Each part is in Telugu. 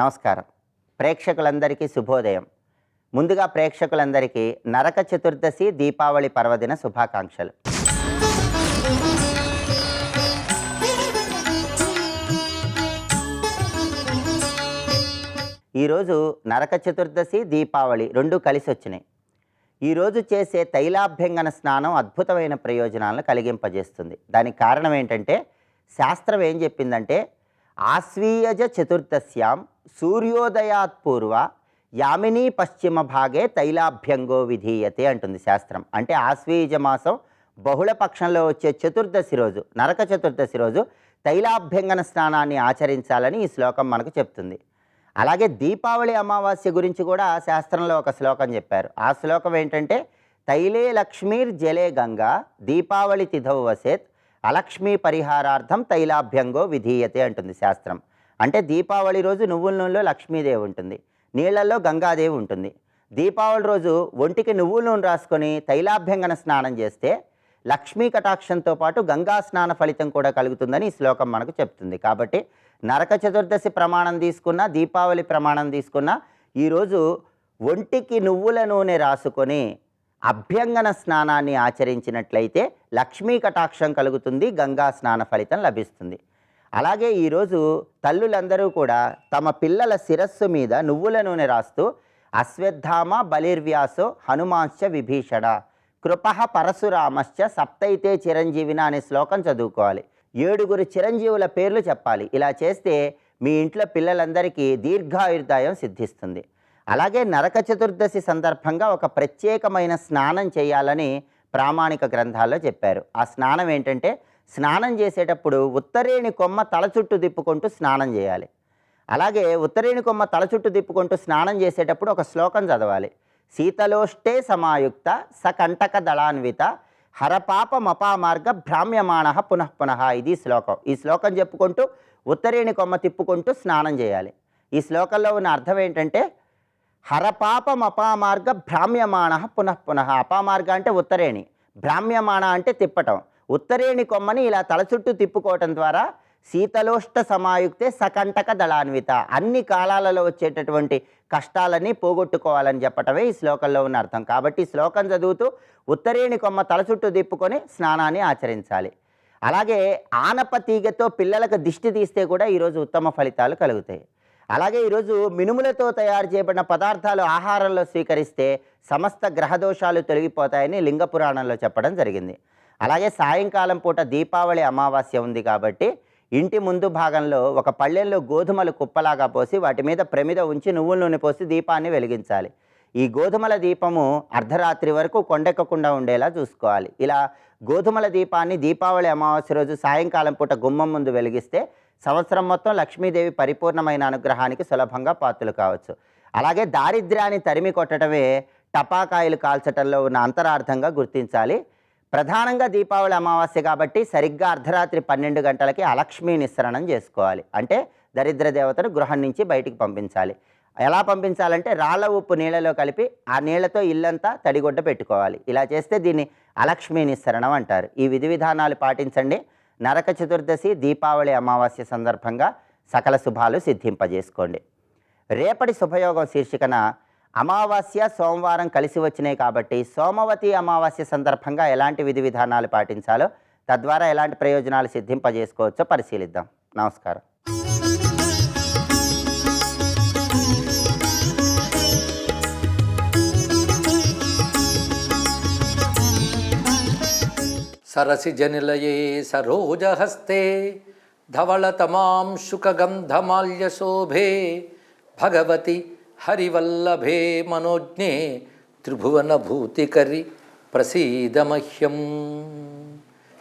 నమస్కారం. ప్రేక్షకులందరికీ శుభోదయం. ముందుగా ప్రేక్షకులందరికీ నరక చతుర్దశి దీపావళి పర్వదిన శుభాకాంక్షలు. ఈరోజు నరక చతుర్దశి దీపావళి రెండు కలిసి వచ్చినాయి. ఈరోజు చేసే తైలాభ్యంగన స్నానం అద్భుతమైన ప్రయోజనాలను కలిగింపజేస్తుంది. దానికి కారణం ఏంటంటే, శాస్త్రం ఏం చెప్పిందంటే, ఆశ్వీయజ చతుర్దశ్యాం సూర్యోదయాత్ పూర్వ యామినీ పశ్చిమ భాగే తైలాభ్యంగో విధీయతే అంటుంది శాస్త్రం. అంటే ఆశ్వీయజ మాసం బహుళ పక్షంలో వచ్చే చతుర్దశి రోజు, నరక చతుర్దశి రోజు తైలాభ్యంగన స్నానాన్ని ఆచరించాలని ఈ శ్లోకం మనకు చెప్తుంది. అలాగే దీపావళి అమావాస్య గురించి కూడా శాస్త్రంలో ఒక శ్లోకం చెప్పారు. ఆ శ్లోకం ఏంటంటే, తైలే లక్ష్మీర్ జలే గంగా దీపావళి తిథౌ వసేత్ అలక్ష్మీ పరిహారార్థం తైలాభ్యంగో విధీయతే అంటుంది శాస్త్రం. అంటే దీపావళి రోజు నువ్వుల నూనెలో లక్ష్మీదేవి ఉంటుంది, నీళ్లలో గంగాదేవి ఉంటుంది. దీపావళి రోజు ఒంటికి నువ్వుల నూనె రాసుకొని తైలాభ్యంగన స్నానం చేస్తే లక్ష్మీ కటాక్షంతో పాటు గంగా స్నాన ఫలితం కూడా కలుగుతుందని ఈ శ్లోకం మనకు చెప్తుంది. కాబట్టి నరక చతుర్దశి ప్రమాణం తీసుకున్న, దీపావళి ప్రమాణం తీసుకున్న, ఈరోజు ఒంటికి నువ్వుల నూనె రాసుకొని అభ్యంగన స్నానాన్ని ఆచరించినట్లయితే లక్ష్మీ కటాక్షం కలుగుతుంది, గంగా స్నాన ఫలితం లభిస్తుంది. అలాగే ఈరోజు తల్లులందరూ కూడా తమ పిల్లల శిరస్సు మీద నువ్వుల నూనె రాస్తూ అశ్వత్థామ బలిర్వ్యాసో హనుమాంశ్చ విభీషణ కృపః పరశురామశ్చ సప్తైతే చిరంజీవిన అనే శ్లోకం చదువుకోవాలి. 7 చిరంజీవుల పేర్లు చెప్పాలి. ఇలా చేస్తే మీ ఇంట్లో పిల్లలందరికీ దీర్ఘాయుర్దాయం సిద్ధిస్తుంది. అలాగే నరక చతుర్దశి సందర్భంగా ఒక ప్రత్యేకమైన స్నానం చేయాలని ప్రామాణిక గ్రంథాల్లో చెప్పారు. ఆ స్నానం ఏంటంటే, స్నానం చేసేటప్పుడు ఉత్తరేణి కొమ్మ తల చుట్టూ తిప్పుకుంటూ స్నానం చేయాలి. అలాగే ఉత్తరేణి కొమ్మ తల చుట్టూ తిప్పుకుంటూ స్నానం చేసేటప్పుడు ఒక శ్లోకం చదవాలి. శీతలోష్టే సమాయుక్త సకంటక దళాన్విత హరపాపమపామార్గ భ్రామ్యమాణ పునఃపునః ఇది శ్లోకం. ఈ శ్లోకం చెప్పుకుంటూ ఉత్తరేణి కొమ్మ తిప్పుకుంటూ స్నానం చేయాలి. ఈ శ్లోకంలో ఉన్న అర్థం ఏంటంటే, హరపాపమపామార్గ భ్రామ్యమాణ పునఃపునః. అపామార్గ అంటే ఉత్తరేణి, భ్రామ్యమాణ అంటే తిప్పటం. ఉత్తరేణి కొమ్మని ఇలా తల చుట్టూ తిప్పుకోవటం ద్వారా శీతలోష్ట సమాయుక్తే సకంటక దళాన్విత, అన్ని కాలాలలో వచ్చేటటువంటి కష్టాలన్నీ పోగొట్టుకోవాలని చెప్పటమే ఈ శ్లోకంలో ఉన్న అర్థం. కాబట్టి ఈ శ్లోకం చదువుతూ ఉత్తరేణి కొమ్మ తల చుట్టూ తిప్పుకొని స్నానాన్ని ఆచరించాలి. అలాగే ఆనప తీగతో పిల్లలకు దిష్టి తీస్తే కూడా ఈరోజు ఉత్తమ ఫలితాలు కలుగుతాయి. అలాగే ఈరోజు మినుములతో తయారు చేయబడిన పదార్థాలు ఆహారంలో స్వీకరిస్తే సమస్త గ్రహదోషాలు తొలగిపోతాయని లింగ పురాణంలో చెప్పడం జరిగింది. అలాగే సాయంకాలం పూట దీపావళి అమావాస్య ఉంది కాబట్టి ఇంటి ముందు భాగంలో ఒక పళ్ళెంలో గోధుమలు కుప్పలాగా పోసి వాటి మీద ప్రమిద ఉంచి నువ్వుల నూనె పోసి దీపాన్ని వెలిగించాలి. ఈ గోధుమల దీపము అర్ధరాత్రి వరకు కొండెక్కకుండా ఉండేలా చూసుకోవాలి. ఇలా గోధుమల దీపాన్ని దీపావళి అమావాస్య రోజు సాయంకాలం పూట గుమ్మం ముందు వెలిగిస్తే సంవత్సరం మొత్తం లక్ష్మీదేవి పరిపూర్ణమైన అనుగ్రహానికి సులభంగా పాత్రలు కావచ్చు. అలాగే దారిద్ర్యాన్ని తరిమి కొట్టడమే టపాకాయలు కాల్చటంలో ఉన్న అంతరార్థంగా గుర్తించాలి. ప్రధానంగా దీపావళి అమావాస్య కాబట్టి సరిగ్గా అర్ధరాత్రి 12 గంటలకి అలక్ష్మీ నిస్సరణం చేసుకోవాలి. అంటే దరిద్ర దేవతను గృహం నుంచి బయటికి పంపించాలి. ఎలా పంపించాలంటే, రాళ్ల ఉప్పు నీళ్ళలో కలిపి ఆ నీళ్లతో ఇల్లంతా తడిగొడ్డ పెట్టుకోవాలి. ఇలా చేస్తే దీన్ని అలక్ష్మీ నిస్సరణం అంటారు. ఈ విధి విధానాలు పాటించండి. నరక చతుర్దశి దీపావళి అమావాస్య సందర్భంగా సకల శుభాలు సిద్ధింపజేసుకోండి. రేపటి శుభయోగం శీర్షికన అమావాస్య సోమవారం కలిసి వచ్చినాయి కాబట్టి సోమవతి అమావాస్య సందర్భంగా ఎలాంటి విధి విధానాలు పాటించాలో, తద్వారా ఎలాంటి ప్రయోజనాలు సిద్ధింపజేసుకోవచ్చో పరిశీలిద్దాం. నమస్కారం. సరసిజనిలయే సరోజహస్తే ధవళతమాం శుకగంధమాల్యశోభే భగవతి హరివల్లభే మనోజ్ఞే త్రిభువనభూతికరి ప్రసీదమహ్యం.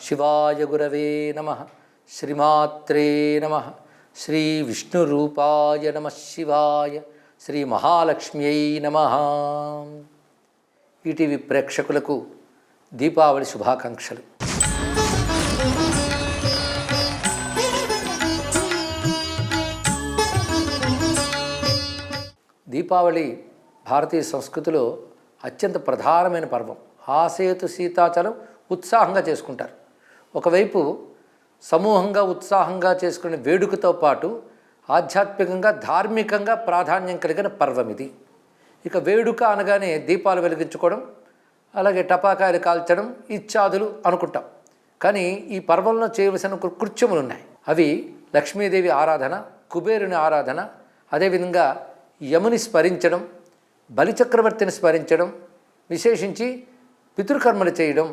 శివాయ గురవే నమః. శ్రీమాత్రే నమః. శ్రీ విష్ణురూపాయ నమః శివాయ. శ్రీ మహాలక్ష్మ్యై నమః. ఈటీవీ ప్రేక్షకులకు దీపావళి శుభాకాంక్షలు. దీపావళి భారతీయ సంస్కృతిలో అత్యంత ప్రధానమైన పర్వం. ఆసేతు సీతాచలం ఉత్సాహంగా చేసుకుంటారు. ఒకవైపు సమూహంగా ఉత్సాహంగా చేసుకునే వేడుకతో పాటు ఆధ్యాత్మికంగా ధార్మికంగా ప్రాధాన్యం కలిగిన పర్వం ఇది. ఇక వేడుక అనగానే దీపాలు వెలిగించుకోవడం, అలాగే టపాకాయలు కాల్చడం ఇత్యాదులు అనుకుంటాం. కానీ ఈ పర్వంలో చేయవలసిన కృత్యములు ఉన్నాయి. అవి లక్ష్మీదేవి ఆరాధన, కుబేరుని ఆరాధన, అదేవిధంగా యముని స్మరించడం, బలిచక్రవర్తిని స్మరించడం, విశేషించి పితృకర్మలు చేయడం,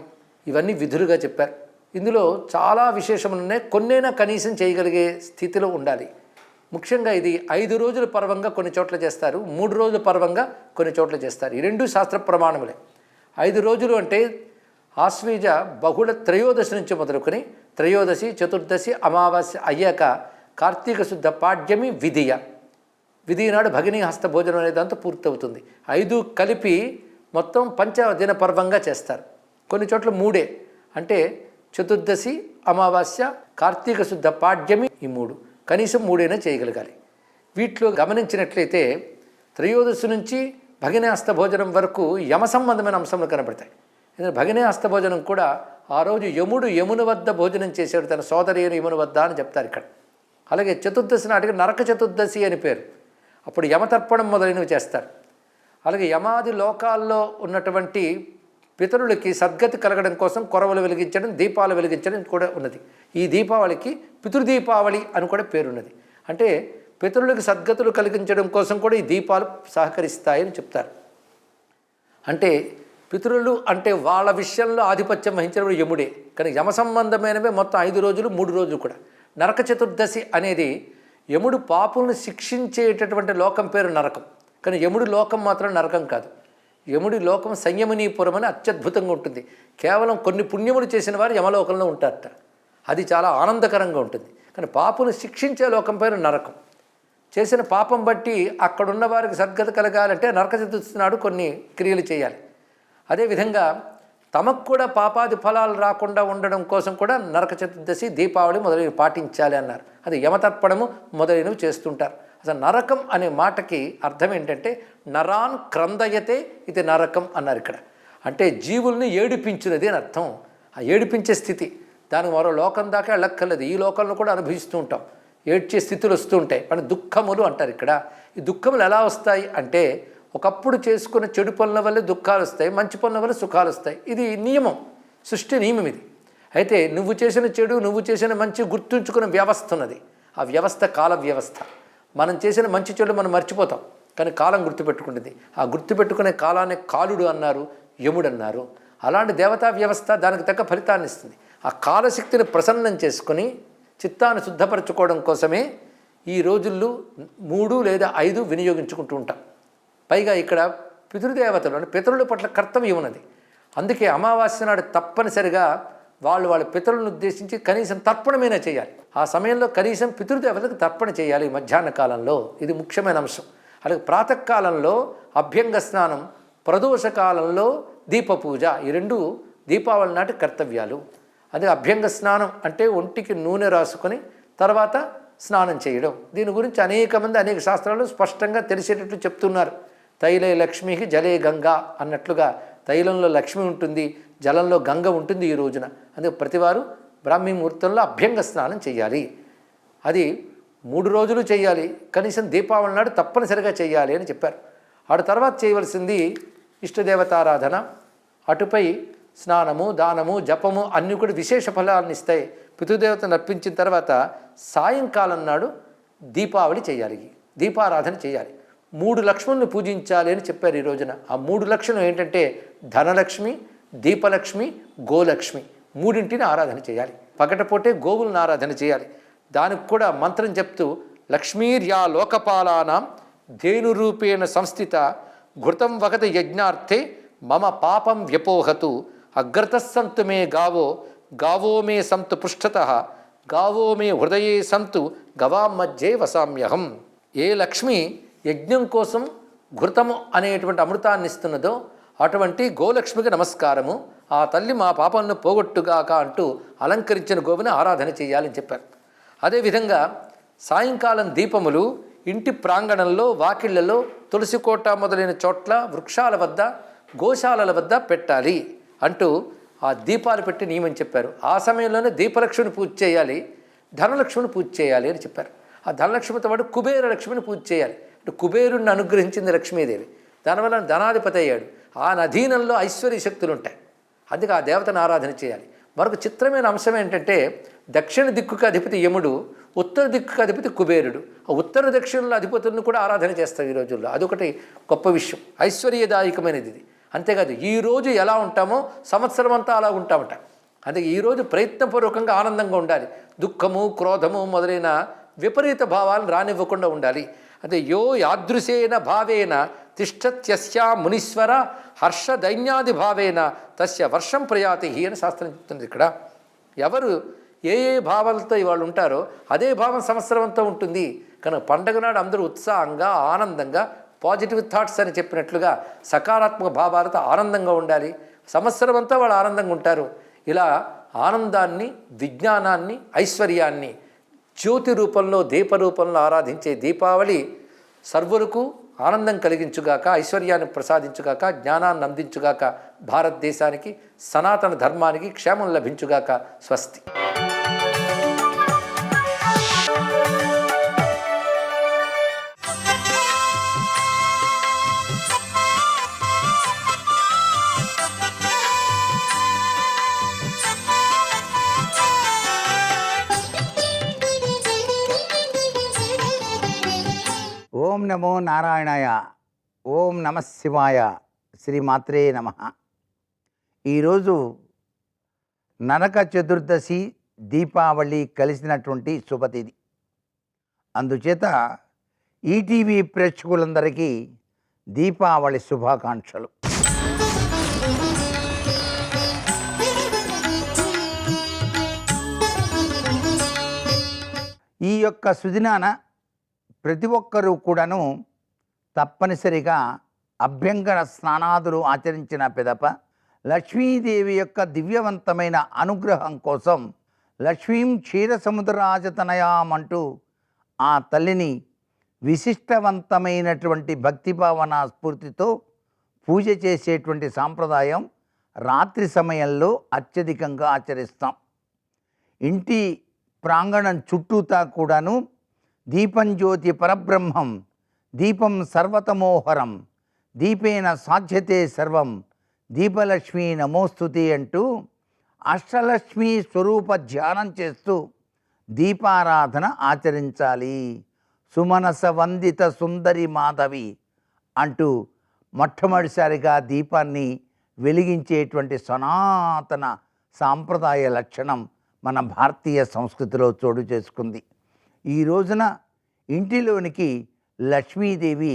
ఇవన్నీ విధులుగా చెప్పారు. ఇందులో చాలా విశేషములు ఉన్నాయి. కొన్నైనా కనీసం చేయగలిగే స్థితిలో ఉండాలి. ముఖ్యంగా ఇది 5 రోజుల పర్వంగా కొన్ని చోట్ల చేస్తారు, 3 రోజుల పర్వంగా కొన్ని చోట్ల చేస్తారు. ఈ 2 శాస్త్ర ప్రమాణములే. 5 రోజులు అంటే ఆశ్వీజ బహుళ త్రయోదశి నుంచి మొదలుకొని త్రయోదశి, చతుర్దశి, అమావాస్య అయ్యాక కార్తీక శుద్ధ పాడ్యమి విధియ నాడు భగినీ హస్త భోజనం అనే దాంతో పూర్తవుతుంది. 5 కలిపి మొత్తం పంచదిన పర్వంగా చేస్తారు. కొన్ని చోట్ల 3 అంటే చతుర్దశి, అమావాస్య, కార్తీక శుద్ధ పాడ్యమి, ఈ 3 కనీసం 3 చేయగలగాలి. వీటిలో గమనించినట్లయితే త్రయోదశి నుంచి భగినీ హస్త భోజనం వరకు యమ సంబంధమైన అంశములు కనబడతాయి. ఎందుకంటే భగినీ హస్త భోజనం కూడా ఆ రోజు యముని వద్ద భోజనం చేసేవాడు, తన సోదరి అయిన యముని వద్ద అని చెప్తారు ఇక్కడ. అలాగే చతుర్దశి నాటికి నరక చతుర్దశి అని పేరు. అప్పుడు యమతర్పణం మొదలైనవి చేస్తారు. అలాగే యమాది లోకాల్లో ఉన్నటువంటి పితరులకి సద్గతి కలగడం కోసం కొరవలు వెలిగించడం, దీపాలు వెలిగించడం కూడా ఉన్నది. ఈ దీపావళికి పితృదీపావళి అని కూడా పేరున్నది. అంటే పితరులకు సద్గతులు కలిగించడం కోసం కూడా ఈ దీపాలు సహకరిస్తాయని చెప్తారు. అంటే పితరులు అంటే వాళ్ళ విషయంలో ఆధిపత్యం వహించడం యముడే. కానీ యమ సంబంధమైనవే మొత్తం 5 రోజులు, 3 రోజులు కూడా. నరక చతుర్దశి అనేది యముడు పాపులను శిక్షించేటటువంటి లోకం పేరు నరకం. కానీ యముడి లోకం మాత్రం నరకం కాదు. యముడి లోకం సంయమనీపురం అని అత్యద్భుతంగా ఉంటుంది. కేవలం కొన్ని పుణ్యములు చేసిన వారు యమలోకంలో ఉంటారట. అది చాలా ఆనందకరంగా ఉంటుంది. కానీ పాపును శిక్షించే లోకం పేరు నరకం. చేసిన పాపం బట్టి అక్కడున్న వారికి సద్గతి కలగాలంటే నరక చతుర్దశి నాడు కొన్ని క్రియలు చేయాలి. అదేవిధంగా తమకు కూడా పాపాది ఫలాలు రాకుండా ఉండడం కోసం కూడా నరక చతుర్దశి, దీపావళి మొదలైనవి పాటించాలి అన్నారు. అది యమతర్పణము మొదలైనవి చేస్తుంటారు. అసలు నరకం అనే మాటకి అర్థం ఏంటంటే నరాన్ క్రందయతే ఇది నరకం అన్నారు ఇక్కడ. అంటే జీవుల్ని ఏడిపించినది అని అర్థం. ఆ ఏడిపించే స్థితి, దానికి మరో లోకం దాకా వెళ్ళక్కర్లేదు, ఈ లోకంలో కూడా అనుభవిస్తూ ఉంటాం. ఏడ్చే స్థితులు వస్తూ ఉంటాయి. మన దుఃఖములు అంటారు ఇక్కడ. ఈ దుఃఖములు ఎలా వస్తాయి అంటే ఒకప్పుడు చేసుకున్న చెడు పనుల వల్ల దుఃఖాలు వస్తాయి, మంచి పనుల వల్ల సుఖాలు వస్తాయి. ఇది నియమం, సృష్టి నియమం ఇది. అయితే నువ్వు చేసిన చెడు, నువ్వు చేసిన మంచి గుర్తుంచుకున్న వ్యవస్థ ఉన్నది. ఆ వ్యవస్థ కాల వ్యవస్థ. మనం చేసిన మంచి చెడు మనం మర్చిపోతాం, కానీ కాలం గుర్తుపెట్టుకుంటుంది. ఆ గుర్తుపెట్టుకునే కాలాన్ని కాలుడు అన్నారు, యముడు అన్నారు. అలాంటి దేవతా వ్యవస్థ దానికి తగ్గ ఫలితాన్ని ఇస్తుంది. ఆ కాలశక్తిని ప్రసన్నం చేసుకొని చిత్తాన్ని శుద్ధపరచుకోవడం కోసమే ఈ రోజుల్లో 3 లేదా 5 వినియోగించుకుంటూ ఉంటాం. పైగా ఇక్కడ పితృదేవతలు అంటే పితరుల పట్ల కర్తవ్యం ఉన్నది. అందుకే అమావాస్య నాడు తప్పనిసరిగా వాళ్ళ పితరులను ఉద్దేశించి కనీసం తర్పణమైనా చేయాలి. ఆ సమయంలో కనీసం పితృదేవతలకు తర్పణ చేయాలి మధ్యాహ్న కాలంలో. ఇది ముఖ్యమైన అంశం. అలాగే ప్రాతకాలంలో అభ్యంగ స్నానం, ప్రదోష కాలంలో దీపపూజ, ఈ 2 దీపావళి నాటి కర్తవ్యాలు. అదే అభ్యంగ స్నానం అంటే ఒంటికి నూనె రాసుకొని తర్వాత స్నానం చేయడం. దీని గురించి అనేక మంది అనేక శాస్త్రాలు స్పష్టంగా తెలిసేటట్లు చెప్తున్నారు. తైలే లక్ష్మికి జలే గంగా అన్నట్లుగా తైలంలో లక్ష్మి ఉంటుంది, జలంలో గంగ ఉంటుంది ఈ రోజున. అందుకే ప్రతివారు బ్రాహ్మీ ముహూర్తంలో అభ్యంగ స్నానం చేయాలి. అది 3 రోజులు చేయాలి, కనీసం దీపావళి నాడు తప్పనిసరిగా చేయాలి అని చెప్పారు. ఆ తర్వాత చేయవలసింది ఇష్టదేవతారాధన, అటుపై స్నానము, దానము, జపము అన్నీ కూడా విశేష ఫలాలను ఇస్తాయి. పితృదేవతను అర్పించిన తర్వాత సాయంకాలం నాడు దీపావళి చేయాలి, దీపారాధన చేయాలి. 3 లక్ష్ములను పూజించాలి అని చెప్పారు ఈ రోజున. ఆ 3 లక్షణం ఏంటంటే ధనలక్ష్మి, దీపలక్ష్మి, గోలక్ష్మి, 3ంటిని ఆరాధన చేయాలి. పగటపోటే గోవులను ఆరాధన చేయాలి. దానికి కూడా మంత్రం చెప్తూ లక్ష్మీర్యా లోకపాలానాం ధేనురూపేణ సంస్థిత ఘృతం వగత యజ్ఞార్థే మమ పాపం వ్యపోహతు అగ్రతస్సంతు మే గావో మే సంతు పృష్ఠతః గావో మే హృదయే సంతు గవాం మధ్యే వసామ్యహం. ఏ లక్ష్మి యజ్ఞం కోసం ఘృతము అనేటువంటి అమృతాన్ని ఇస్తున్నదో అటువంటి గోలక్ష్మికి నమస్కారము, ఆ తల్లి మా పాపలను పోగొట్టుగాక అంటూ అలంకరించిన గోవుని ఆరాధన చేయాలని చెప్పారు. అదేవిధంగా సాయంకాలం దీపములు ఇంటి ప్రాంగణంలో, వాకిళ్లలో, తులసి కోట మొదలైన చోట్ల, వృక్షాల వద్ద, గోశాలల వద్ద పెట్టాలి అంటూ ఆ దీపాలు పెట్టి నియమం చెప్పారు. ఆ సమయంలోనే దీపలక్ష్మిని పూజ చేయాలి, ధనలక్ష్మిని పూజ చేయాలి అని చెప్పారు. ఆ ధనలక్ష్మితో పాటు కుబేర లక్ష్మిని పూజ చేయాలి. అంటే కుబేరుణ్ణి అనుగ్రహించింది లక్ష్మీదేవి, దానివల్ల ధనాధిపతి అయ్యాడు. ఆ అధీనంలో ఐశ్వర్య శక్తులు ఉంటాయి, అందుకే ఆ దేవతను ఆరాధన చేయాలి. మరొక చిత్రమైన అంశం ఏంటంటే, దక్షిణ దిక్కుకు అధిపతి యముడు, ఉత్తర దిక్కుకు అధిపతి కుబేరుడు. ఆ ఉత్తర దక్షిణల అధిపతులను కూడా ఆరాధన చేస్తారు ఈ రోజుల్లో. అదొకటి గొప్ప విషయం, ఐశ్వర్యదాయకమైనది ఇది. అంతేకాదు ఈరోజు ఎలా ఉంటామో సంవత్సరం అంతా అలా ఉంటామట. అందుకే ఈరోజు ప్రయత్నపూర్వకంగా ఆనందంగా ఉండాలి. దుఃఖము, క్రోధము మొదలైన విపరీత భావాలను రానివ్వకుండా ఉండాలి. అదే యో యాదృశేన భావేన తిష్టత్యస్యా మునీశ్వర హర్ష దైన్యాది భావేన తస్య వర్షం ప్రయాతి అని శాస్త్రం చెప్తుంది. ఇక్కడ ఎవరు ఏ ఏ భావాలతో ఇవాళ ఉంటారో అదే భావం సంవత్సరం అంతా ఉంటుంది. కనుక పండగ నాడు అందరూ ఉత్సాహంగా, ఆనందంగా, పాజిటివ్ థాట్స్ అని చెప్పినట్లుగా సకారాత్మక భావాలతో ఆనందంగా ఉండాలి. సంవత్సరం అంతా వాళ్ళు ఆనందంగా ఉంటారు. ఇలా ఆనందాన్ని, విజ్ఞానాన్ని, ఐశ్వర్యాన్ని జ్యోతి రూపంలో, దీప రూపంలో ఆరాధించే దీపావళి సర్వులకు ఆనందం కలిగించుగాక, ఐశ్వర్యాన్ని ప్రసాదించుగాక, జ్ఞానాన్ని అందించుగాక, భారతదేశానికి, సనాతన ధర్మానికి క్షేమం లభించుగాక. స్వస్తి. ఓం నమో నారాయణాయ, ఓం నమ శివాయ, శ్రీమాత్రే నమ. ఈరోజు నరక చతుర్దశి, దీపావళి కలిసినటువంటి శుభతిథి. అందుచేత ఈటీవీ ప్రేక్షకులందరికీ దీపావళి శుభాకాంక్షలు. ఈ యొక్క సుదినాన ప్రతి ఒక్కరూ కూడాను తప్పనిసరిగా అభ్యంగన స్నానాదులు ఆచరించిన పిదప లక్ష్మీదేవి యొక్క దివ్యవంతమైన అనుగ్రహం కోసం లక్ష్మీం క్షీరసముద్రరాజతనయామంటూ ఆ తల్లిని విశిష్టవంతమైనటువంటి భక్తిభావన స్ఫూర్తితో పూజ చేసేటువంటి సాంప్రదాయం రాత్రి సమయంలో అత్యధికంగా ఆచరిస్తాం. ఇంటి ప్రాంగణం చుట్టూతా కూడాను దీపం జ్యోతి పరబ్రహ్మం, దీపం సర్వతమోహరం, దీపేన సాధ్యతే సర్వం, దీపలక్ష్మీ నమోస్తుతే అంటూ అష్టలక్ష్మీ స్వరూప ధ్యానం చేస్తూ దీపారాధన ఆచరించాలి. సుమనస వందిత సుందరి మాధవి అంటూ మొట్టమొదటిసారిగా దీపాన్ని వెలిగించేటువంటి సనాతన సాంప్రదాయ లక్షణం మన భారతీయ సంస్కృతిలో చోటు చేసుకుంది. ఈ రోజున ఇంటిలోనికి లక్ష్మీదేవి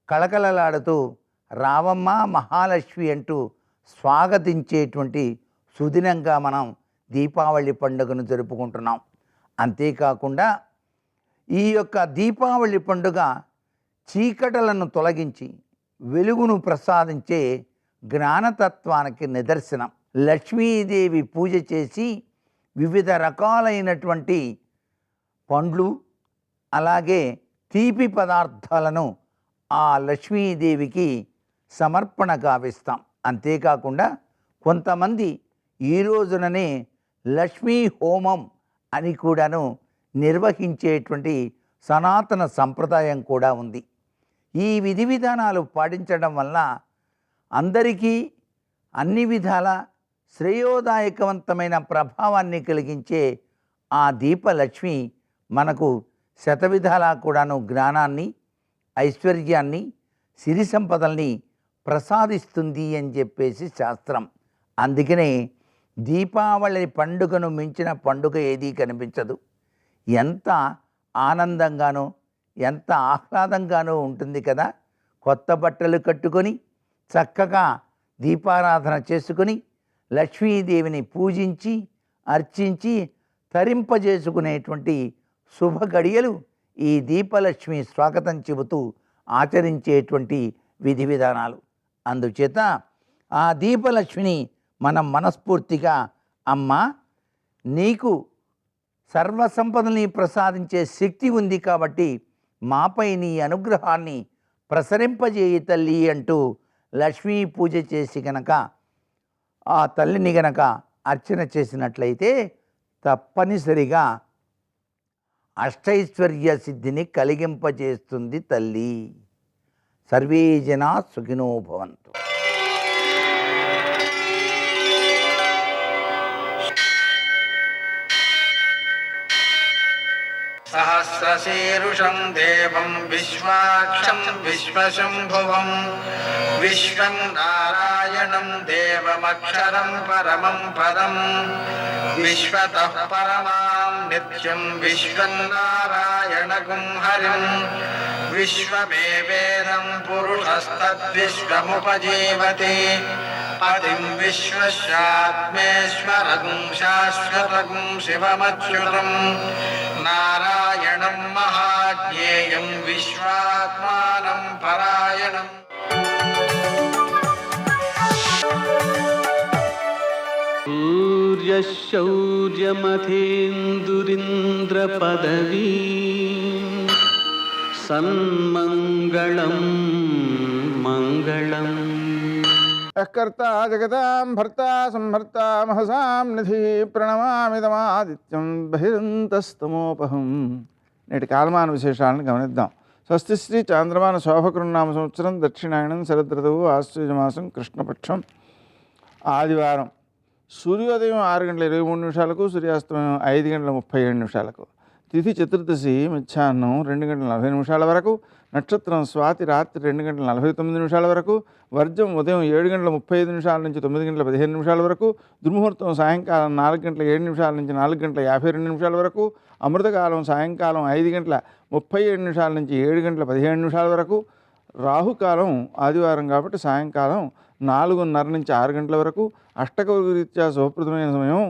కళకళలాడుతూ రావమ్మ మహాలక్ష్మి అంటూ స్వాగతించేటువంటి సుదినంగా మనం దీపావళి పండుగను జరుపుకుంటున్నాం. అంతేకాకుండా ఈ యొక్క దీపావళి పండుగ చీకటలను తొలగించి వెలుగును ప్రసాదించే జ్ఞానతత్వానికి నిదర్శనం. లక్ష్మీదేవి పూజ చేసి వివిధ రకాలైనటువంటి పండ్లు అలాగే తీపి పదార్థాలను ఆ లక్ష్మీదేవికి సమర్పణ గావిస్తాం. అంతేకాకుండా కొంతమంది ఈ రోజుననే లక్ష్మీ హోమం అని కూడాను నిర్వహించేటువంటి సనాతన సంప్రదాయం కూడా ఉంది. ఈ విధి విధానాలు పాటించడం వల్ల అందరికీ అన్ని విధాల శ్రేయోదాయకవంతమైన ప్రభావాన్ని కలిగించే ఆ దీపలక్ష్మి మనకు శతవిధాలా కూడాను జ్ఞానాన్ని, ఐశ్వర్యాన్ని, సిరి సంపదల్ని ప్రసాదిస్తుంది అని చెప్పేసి శాస్త్రం. అందుకనే దీపావళి పండుగను మించిన పండుగ ఏదీ కనిపించదు. ఎంత ఆనందంగానో ఎంత ఆహ్లాదంగానో ఉంటుంది కదా. కొత్త బట్టలు కట్టుకొని చక్కగా దీపారాధన చేసుకొని లక్ష్మీదేవిని పూజించి అర్చించి తరింపజేసుకునేటువంటి శుభ గడియలు ఈ దీపలక్ష్మి స్వాగతం చెబుతూ ఆచరించేటువంటి విధి విధానాలు. అందుచేత ఆ దీపలక్ష్మిని మనం మనస్ఫూర్తిగా అమ్మ నీకు సర్వసంపదని ప్రసాదించే శక్తి ఉంది కాబట్టి మాపై నీ అనుగ్రహాన్ని ప్రసరింపజేయి తల్లి అంటూ లక్ష్మీ పూజ చేసి గనక ఆ తల్లిని గనక అర్చన చేసినట్లయితే తప్పనిసరిగా అష్టైశ్వర్య సిద్ధిని కలిగింపజేస్తుంది తల్లి. సర్వే జనా సుఖినో భవంతు. సహస్రశీరుషం దేవం విశ్వాక్షం విశ్వశంభువం విశ్వం నారాయణం దేవమక్షరం పరమం పదం విశ్వతః పరమాం నిత్యం విశ్వం నారాయణగుం హరిం విశ్వమేవేదం పురుషస్తద్విశ్వముపజీవతి పతిం విశ్వస్యాత్మేశ్వరగుం శాశ్వతగుం శివమచ్యుతం నారాయణం మహాజ్ఞేయం విశ్వాత్మానం పరాయణం. సూర్యశౌర్యమథేందురింద్రపదవీ సన్మంగళం మంగళం. కర్తా జగతాం భర్తా సంహర్తా మహసాం నిధి ప్రణమామిదమాదిత్యం బహిరంతస్తమోపహం. నేటి కాలమాన విశేషాలను గమనిద్దాం. స్వస్తి శ్రీ చాంద్రమాన శోభకృన్నామ సంవత్సరం దక్షిణాయనం శరదృతువు ఆశ్వయుజమాసం కృష్ణపక్షం ఆదివారం. సూర్యోదయం 6:23 సూర్యాస్తమయం 5:37. తిథి చతుర్దశి మధ్యాహ్నం 2:40 వరకు. నక్షత్రం స్వాతి రాత్రి 2:49 వరకు. వర్జం ఉదయం 7:35 నుంచి 9:15 వరకు. దుర్ముహూర్తం సాయంకాలం 4:07 నుంచి 4:52 వరకు. అమృతకాలం సాయంకాలం 5:37 నుంచి 7:17 వరకు. రాహుకాలం ఆదివారం కాబట్టి సాయంకాలం 4:30 నుంచి 6 గంటల వరకు. అష్టకౌరీత్యా శుభప్రదమైన సమయం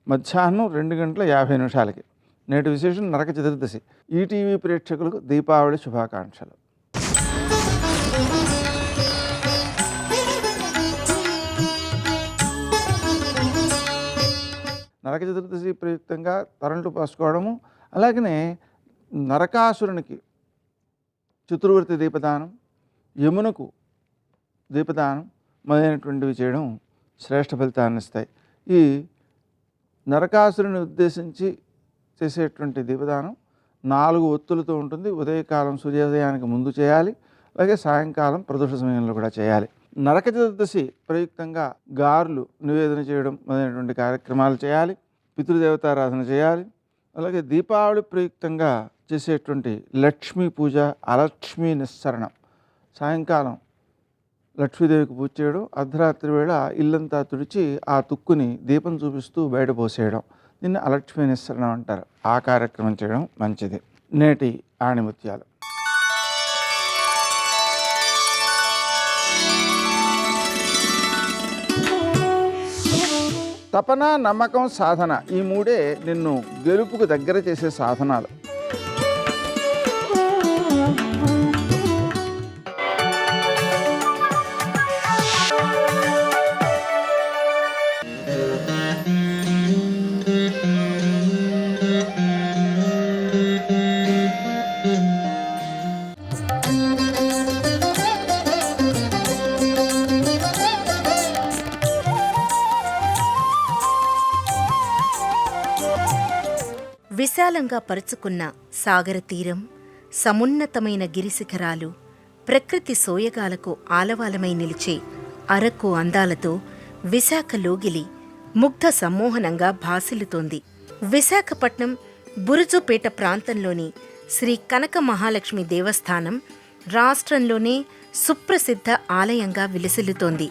మధ్యాహ్నం 2:50. నేటి విశేషం నరక చతుర్దశి. ఈటీవీ ప్రేక్షకులకు దీపావళి శుభాకాంక్షలు. నరక చతుర్దశి ప్రయుక్తంగా తరంటు పోసుకోవడము, అలాగనే నరకాసురునికి చతుర్వర్తి దీపదానం, యమునకు దీపదానం మొదలైనటువంటివి చేయడం శ్రేష్ఠ ఫలితాన్ని ఇస్తాయి. ఈ నరకాసురుని ఉద్దేశించి చేసేటువంటి దీపదానం 4 ఒత్తులతో ఉంటుంది. ఉదయకాలం సూర్యోదయానికి ముందు చేయాలి, అలాగే సాయంకాలం ప్రదోష సమయంలో కూడా చేయాలి. నరక చతుర్దశి ప్రయుక్తంగా గారెలు నివేదన చేయడం మొదలైనటువంటి కార్యక్రమాలు చేయాలి. పితృదేవతారాధన చేయాలి. అలాగే దీపావళి ప్రయుక్తంగా చేసేటువంటి లక్ష్మీ పూజ, అలక్ష్మీ నిస్సరణం, సాయంకాలం లక్ష్మీదేవికి పూజ చేయడం, అర్ధరాత్రి వేళ ఇల్లంతా తుడిచి ఆ తుక్కుని దీపం చూపిస్తూ బయట పోసేయడం, దీన్ని అలక్ష్మీ నిస్సరణం అంటారు. ఆ కార్యక్రమం చేయడం మంచిది. నేటి ఆణిముత్యాలు. తపన, నమ్మకం, సాధన, ఈ 3 నిన్ను గెలుపుకు దగ్గర చేసే సాధనాలు. విశాలంగా పరుచుకున్న సాగర తీరం, సమున్నతమైన గిరిశిఖరాలు, ప్రకృతి సోయగాలకు ఆలవాలమై నిలిచే అరకు అందాలతో విశాఖ లోగిలి ముగ్ధ సమ్మోహనంగా భాసిల్లుతోంది. విశాఖపట్నం బురుజుపేట ప్రాంతంలోని శ్రీ కనక మహాలక్ష్మి దేవస్థానం రాష్ట్రంలోనే సుప్రసిద్ధ ఆలయంగా విలసిల్లుతోంది.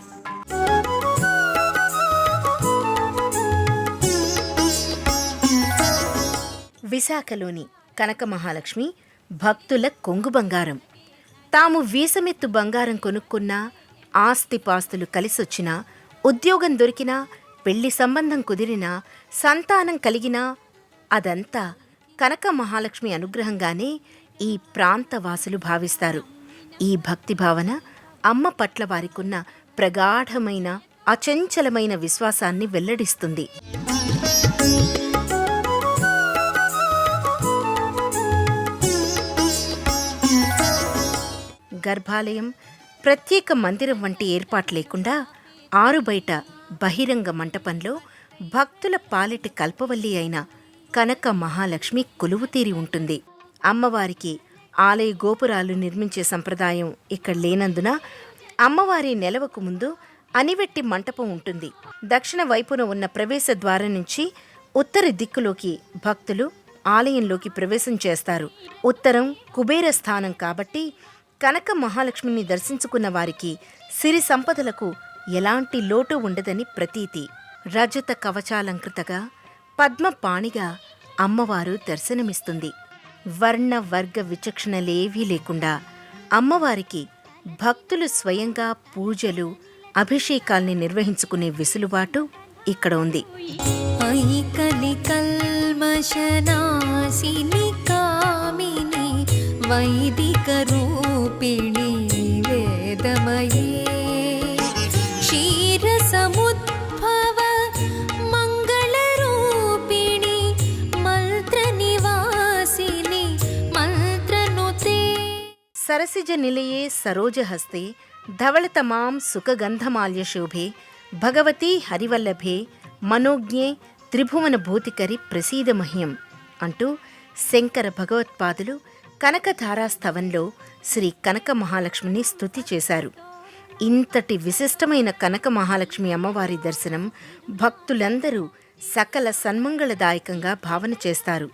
విశాఖలోని కనక మహాలక్ష్మి భక్తుల కొంగు బంగారం. తాము వీసమెత్తు బంగారం కొనుక్కున్నా, ఆస్తిపాస్తులు కలిసొచ్చినా, ఉద్యోగం దొరికినా, పెళ్లి సంబంధం కుదిరినా, సంతానం కలిగినా అదంతా కనక మహాలక్ష్మి అనుగ్రహంగానే ఈ ప్రాంతవాసులు భావిస్తారు. ఈ భక్తి భావన అమ్మ పట్ల వారికున్న ప్రగాఢమైన అచంచలమైన విశ్వాసాన్ని వెల్లడిస్తుంది. గర్భాలయం, ప్రత్యేక మందిరం వంటి ఏర్పాటు లేకుండా ఆరుబయట బహిరంగ మంటపంలో భక్తుల పాలిటి కల్పవల్లి అయిన కనక మహాలక్ష్మి కొలువుతీరి ఉంటుంది. అమ్మవారికి ఆలయ గోపురాలు నిర్మించే సంప్రదాయం ఇక్కడ లేనందున అమ్మవారి నెలవకు ముందు అనివెట్టి మంటపం ఉంటుంది. దక్షిణ వైపున ఉన్న ప్రవేశ ద్వారం నుంచి ఉత్తర దిక్కులోకి భక్తులు ఆలయంలోకి ప్రవేశం చేస్తారు. ఉత్తరం కుబేర స్థానం కాబట్టి కనక మహాలక్ష్మిని దర్శించుకున్న వారికి సిరి సంపదలకు ఎలాంటి లోటు ఉండదని ప్రతీతి. రజత కవచాలంకృతగా పద్మపాణిగా అమ్మవారు దర్శనమిస్తుంది. వర్ణ వర్గ విచక్షణలేవీ లేకుండా అమ్మవారికి భక్తులు స్వయంగా పూజలు అభిషేకాల్ని నిర్వహించుకునే వెసులుబాటు ఇక్కడ ఉంది. ఐకలి కల్మషనాశిని కామిని వైదిక రూపిణి వేదమయీ క్షీర సముద్భవ మంగళ రూపిణి మంత్ర నివాసిని మంత్రనుతే. సరసిజ నిలయే సరోజహస్తే ధవళతమాం సుఖగంధమాల్యశోభే భగవతీ హరివల్లభే మనోజ్ఞే త్రిభువన భూతికరి ప్రసీద మహ్యం అంటూ శంకర భగవత్పాదులు కనకధారాస్తవంలో శ్రీ కనక మహాలక్ష్మిని స్తుతి చేశారు. ఇంతటి విశిష్టమైన కనక మహాలక్ష్మి అమ్మవారి దర్శనం భక్తులందరూ సకల సన్మంగళదాయకంగా భావన చేస్తారు.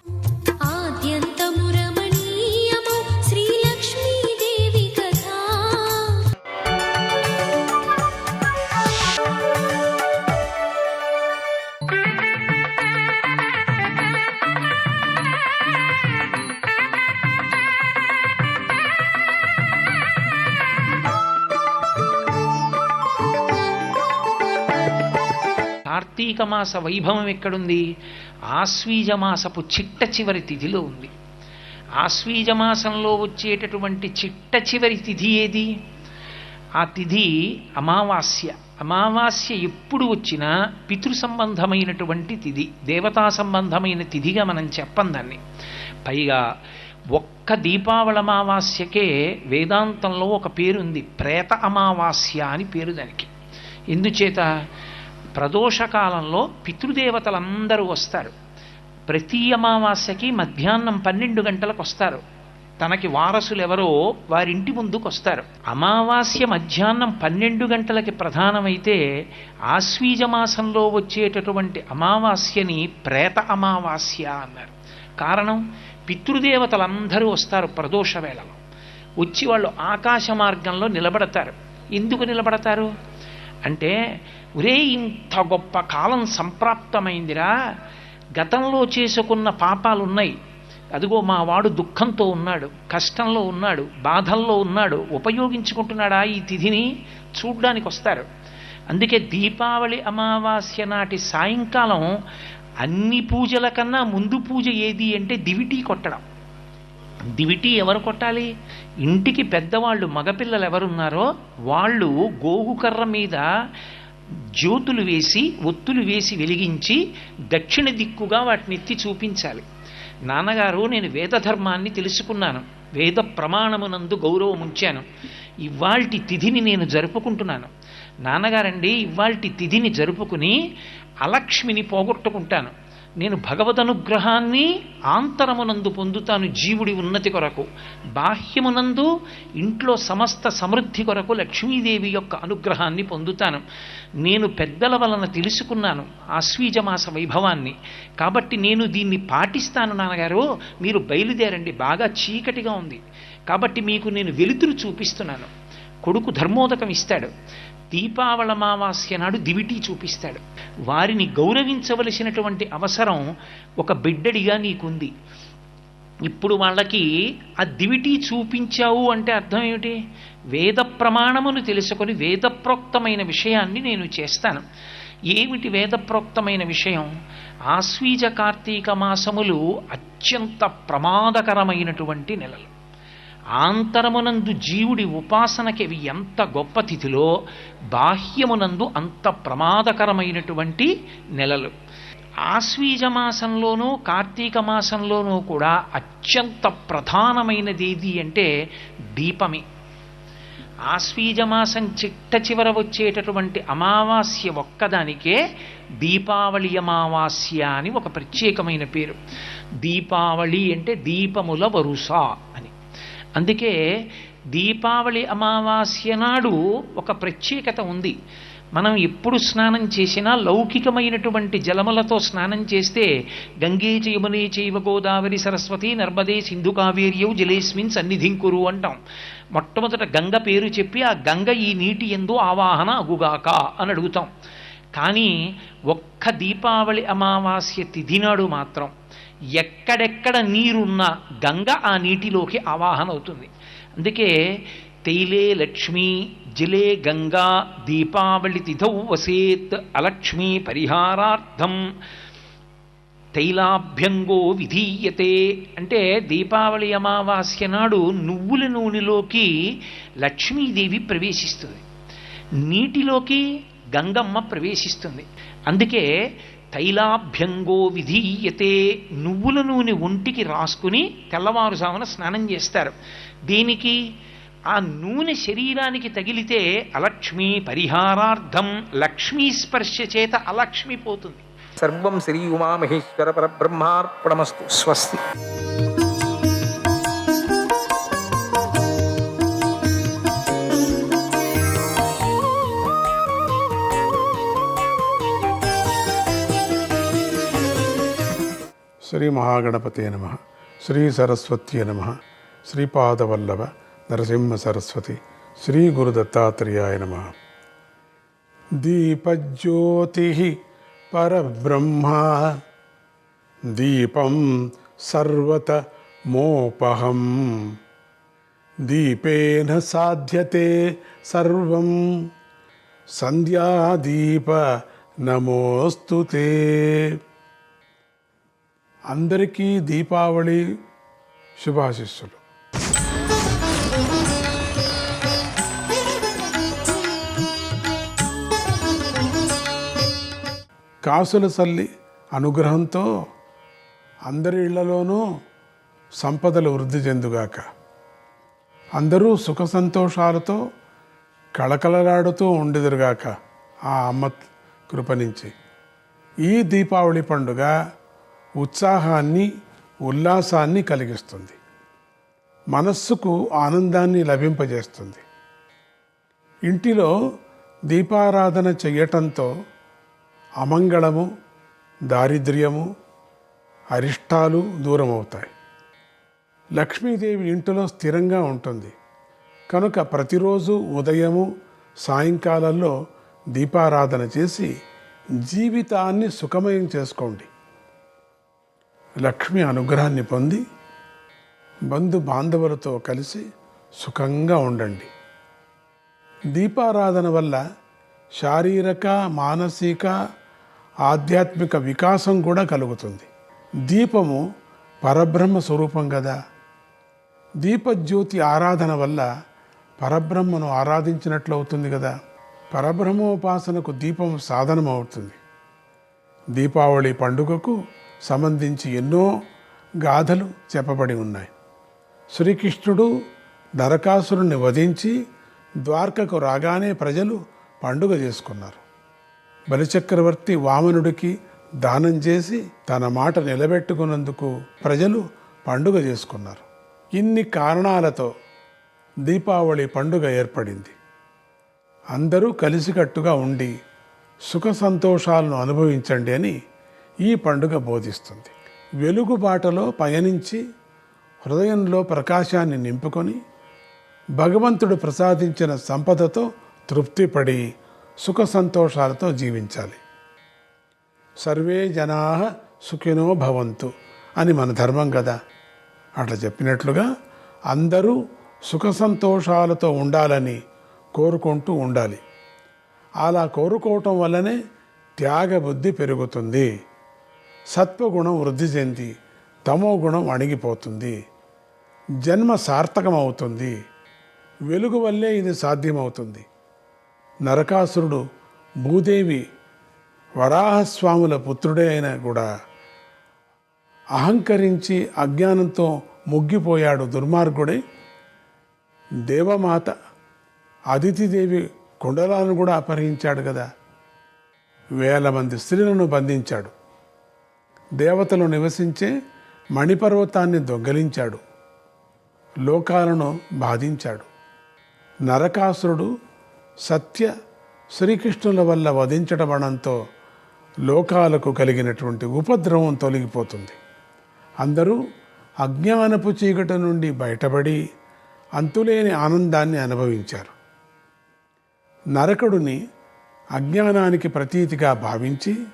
ఆద్యంతము రమణీయము శ్రీలక్ష్మీదేవి కథా. కార్తీక మాస వైభవం ఎక్కడుంది? ఆశ్వీజమాసపు చిట్ట చివరి తిథిలో ఉంది. ఆశ్వీజమాసంలో వచ్చేటటువంటి చిట్ట చివరి తిథి ఏది? ఆ తిథి అమావాస్య. అమావాస్య ఎప్పుడు వచ్చినా పితృ సంబంధమైనటువంటి తిథి, దేవతా సంబంధమైన తిథిగా మనం చెప్పం దాన్ని. పైగా ఒక్క దీపావళి అమావాస్యకే వేదాంతంలో ఒక పేరుంది, ప్రేత అమావాస్య అని పేరు దానికి. ఎందుచేత? ప్రదోషకాలంలో పితృదేవతలందరూ వస్తారు. ప్రతి అమావాస్యకి మధ్యాహ్నం 12 గంటలకు వస్తారు. తనకి వారసులు ఎవరో వారింటి ముందుకు వస్తారు. అమావాస్య మధ్యాహ్నం 12 గంటలకి ప్రధానమైతే ఆశ్వీజమాసంలో వచ్చేటటువంటి అమావాస్యని ప్రేత అమావాస్య అన్నారు. కారణం, పితృదేవతలందరూ వస్తారు ప్రదోష వేళలో. వచ్చి వాళ్ళు ఆకాశ మార్గంలో నిలబడతారు. ఎందుకు నిలబడతారు అంటే, ఒరే ఇంత గొప్ప కాలం సంప్రాప్తమైందిరా, గతంలో చేసుకున్న పాపాలున్నాయి, అదిగో మా వాడు దుఃఖంతో ఉన్నాడు, కష్టంలో ఉన్నాడు, బాధల్లో ఉన్నాడు, ఉపయోగించుకుంటున్నాడా ఈ తిథిని చూడ్డానికి వస్తారు. అందుకే దీపావళి అమావాస్య నాటి సాయంకాలం అన్ని పూజల కన్నా ముందు పూజ ఏది అంటే దివిటీ కొట్టడం. దివిటీ ఎవరు కొట్టాలి? ఇంటికి పెద్దవాళ్ళు, మగపిల్లలు ఎవరున్నారో వాళ్ళు గోగుకర్ర మీద జ్యోతులు వేసి, ఒత్తులు వేసి వెలిగించి దక్షిణ దిక్కుగా వాటిని ఎత్తి చూపించాలి. నాన్నగారు, నేను వేదధర్మాన్ని తెలుసుకున్నాను, వేద ప్రమాణమునందు గౌరవం ఉంచాను, ఇవాల్టి తిథిని నేను జరుపుకుంటున్నాను. నాన్నగారండి, ఇవాల్టి తిథిని జరుపుకుని అలక్ష్మిని పోగొట్టుకుంటాను. నేను భగవదనుగ్రహాన్ని ఆంతరమునందు పొందుతాను జీవుడి ఉన్నతి కొరకు, బాహ్యమునందు ఇంట్లో సమస్త సమృద్ధి కొరకు లక్ష్మీదేవి యొక్క అనుగ్రహాన్ని పొందుతాను. నేను పెద్దల వలన తెలుసుకున్నాను ఆశ్వీజమాస వైభవాన్ని, కాబట్టి నేను దీన్ని పాటిస్తాను. నాన్నగారు, మీరు బయలుదేరండి, బాగా చీకటిగా ఉంది కాబట్టి మీకు నేను వెలుతురు చూపిస్తున్నాను. కొడుకు ధర్మోదకం ఇస్తాడు. దీపావళి అమావాస్య నాడు దివిటీ చూపిస్తాడు. వారిని గౌరవించవలసినటువంటి అవసరం ఒక బిడ్డడిగా నీకుంది. ఇప్పుడు వాళ్ళకి ఆ దివిటీ చూపించావు అంటే అర్థం ఏమిటి? వేద ప్రమాణమును తెలుసుకొని వేదప్రోక్తమైన విషయాన్ని నేను చేస్తాను. ఏమిటి వేదప్రోక్తమైన విషయం? ఆశ్వీజ కార్తీక మాసములు అత్యంత ప్రమాదకరమైనటువంటి నెలలు. ఆంతరమునందు జీవుడి ఉపాసనకి అవి ఎంత గొప్ప తిథిలో, బాహ్యమునందు అంత ప్రమాదకరమైనటువంటి నెలలు. ఆశ్వీజ మాసంలోనూ కార్తీక మాసంలోనూ కూడా అత్యంత ప్రధానమైనది ఏది అంటే దీపమే. ఆశ్వీజమాసం చిట్ట చివర వచ్చేటటువంటి అమావాస్య ఒక్కదానికే దీపావళి అమావాస్య అని ఒక ప్రత్యేకమైన పేరు. దీపావళి అంటే దీపముల వరుస అని. అందుకే దీపావళి అమావాస్య నాడు ఒక ప్రత్యేకత ఉంది. మనం ఎప్పుడు స్నానం చేసినా లౌకికమైనటువంటి జలములతో స్నానం చేస్తే గంగే చ యమునే చైవ గోదావరి సరస్వతి నర్మదే సింధు కావేర్యౌ జలేస్మిన్ సన్నిధింకురు అంటాం. మొట్టమొదట గంగ పేరు చెప్పి ఆ గంగ ఈ నీటి యందు ఆవాహన అగుగాక అని అడుగుతాం. కానీ ఒక్క దీపావళి అమావాస్య తిథి నాడు మాత్రం ఎక్కడెక్కడ నీరున్నా గంగ ఆ నీటిలోకి ఆవాహన అవుతుంది. అందుకే తైలే లక్ష్మీ జలే గంగా దీపావళి తిథౌ వసేత్ అలక్ష్మీ పరిహారార్థం తైలాభ్యంగో విధీయతే అంటే దీపావళి అమావాస్య నాడు నువ్వుల నూనెలోకి లక్ష్మీదేవి ప్రవేశిస్తుంది, నీటిలోకి గంగమ్మ ప్రవేశిస్తుంది. అందుకే తైలాభ్యంగో విధీయతే, నువ్వుల నూనె ఒంటికి రాసుకుని తెల్లవారుజామున స్నానం చేస్తారు. దీనికి ఆ నూనె శరీరానికి తగిలితే అలక్ష్మీ పరిహారార్థం, లక్ష్మీ స్పర్శ చేత అలక్ష్మి పోతుంది. సర్వం శ్రీ ఉమామహేశ్వర పరబ్రహ్మార్పణమస్తు. స్వస్తి. శ్రీ మహాగణపతే నమః. శ్రీ సరస్వత్యే నమః. శ్రీపాదవల్లభ నరసింహ సరస్వతి శ్రీ గురు దత్తాత్రేయాయ నమః. దీపజ్యోతి పరబ్రహ్మ దీపం సర్వత మోపహం దీపేన సాధ్యతే సర్వం సంధ్యాదీప నమోస్తుతే. అందరికీ దీపావళి శుభాశిస్సులు. కాసుల సల్లి అనుగ్రహంతో అందరి ఇళ్లలోనూ సంపదలు వృద్ధి చెందుగాక. అందరూ సుఖ సంతోషాలతో కళకళలాడుతూ ఉండెదురుగాక ఆ అమ్మ కృప నుంచి. ఈ దీపావళి పండుగ ఉత్సాహాన్ని ఉల్లాసాన్ని కలిగిస్తుంది, మనస్సుకు ఆనందాన్ని లభింపజేస్తుంది. ఇంటిలో దీపారాధన చెయ్యటంతో అమంగళము, దారిద్ర్యము, అరిష్టాలు దూరమవుతాయి. లక్ష్మీదేవి ఇంటిలో స్థిరంగా ఉంటుంది కనుక ప్రతిరోజు ఉదయము సాయంకాలంలో దీపారాధన చేసి జీవితాన్ని సుఖమయం చేసుకోండి. లక్ష్మి అనుగ్రహాన్ని పొంది బంధు బాంధవులతో కలిసి సుఖంగా ఉండండి. దీపారాధన వల్ల శారీరక, మానసిక, ఆధ్యాత్మిక వికాసం కూడా కలుగుతుంది. దీపము పరబ్రహ్మ స్వరూపం కదా. దీపజ్యోతి ఆరాధన వల్ల పరబ్రహ్మను ఆరాధించినట్లు అవుతుంది కదా. పరబ్రహ్మోపాసనకు దీపం సాధనం అవుతుంది. దీపావళి పండుగకు సంబంధించి ఎన్నో గాథలు చెప్పబడి ఉన్నాయి. శ్రీకృష్ణుడు నరకాసురుణ్ణి వధించి ద్వారకకు రాగానే ప్రజలు పండుగ చేసుకున్నారు. బలిచక్రవర్తి వామనుడికి దానం చేసి తన మాట నిలబెట్టుకున్నందుకు ప్రజలు పండుగ చేసుకున్నారు. ఇన్ని కారణాలతో దీపావళి పండుగ ఏర్పడింది. అందరూ కలిసికట్టుగా ఉండి సుఖ సంతోషాలను అనుభవించండి అని ఈ పండుగ బోధిస్తుంది. వెలుగు బాటలో పయనించి హృదయంలో ప్రకాశాన్ని నింపుకొని భగవంతుడు ప్రసాదించిన సంపదతో తృప్తిపడి సుఖ సంతోషాలతో జీవించాలి. సర్వే జనాః సుఖినో భవంతు అని మన ధర్మం కదా. అట్లా చెప్పినట్లుగా అందరూ సుఖ సంతోషాలతో ఉండాలని కోరుకుంటూ ఉండాలి. అలా కోరుకోవటం వల్లనే త్యాగ బుద్ధి పెరుగుతుంది, సత్వగుణం వృద్ధి చెంది తమో గుణం అణిగిపోతుంది, జన్మ సార్థకమవుతుంది. వెలుగు వల్లే ఇది సాధ్యమవుతుంది. నరకాసురుడు భూదేవి వరాహస్వాముల పుత్రుడే అయినా కూడా అహంకరించి అజ్ఞానంతో ముగ్గిపోయాడు. దుర్మార్గుడే దేవమాత అదితిదేవి కుండలాలను కూడా అపహరించాడు కదా. వేల మంది స్త్రీలను బంధించాడు. దేవతలు నివసించే మణిపర్వతాన్ని దొంగలించాడు. లోకాలను బాధించాడు. నరకాసురుడు సత్య శ్రీకృష్ణుల వల్ల వధించడమనంతో లోకాలకు కలిగినటువంటి ఉపద్రవం తొలగిపోతుంది. అందరూ అజ్ఞానపు చీకటి నుండి బయటపడి అంతులేని ఆనందాన్ని అనుభవించారు. నరకుడిని అజ్ఞానానికి ప్రతీతిగా భావించి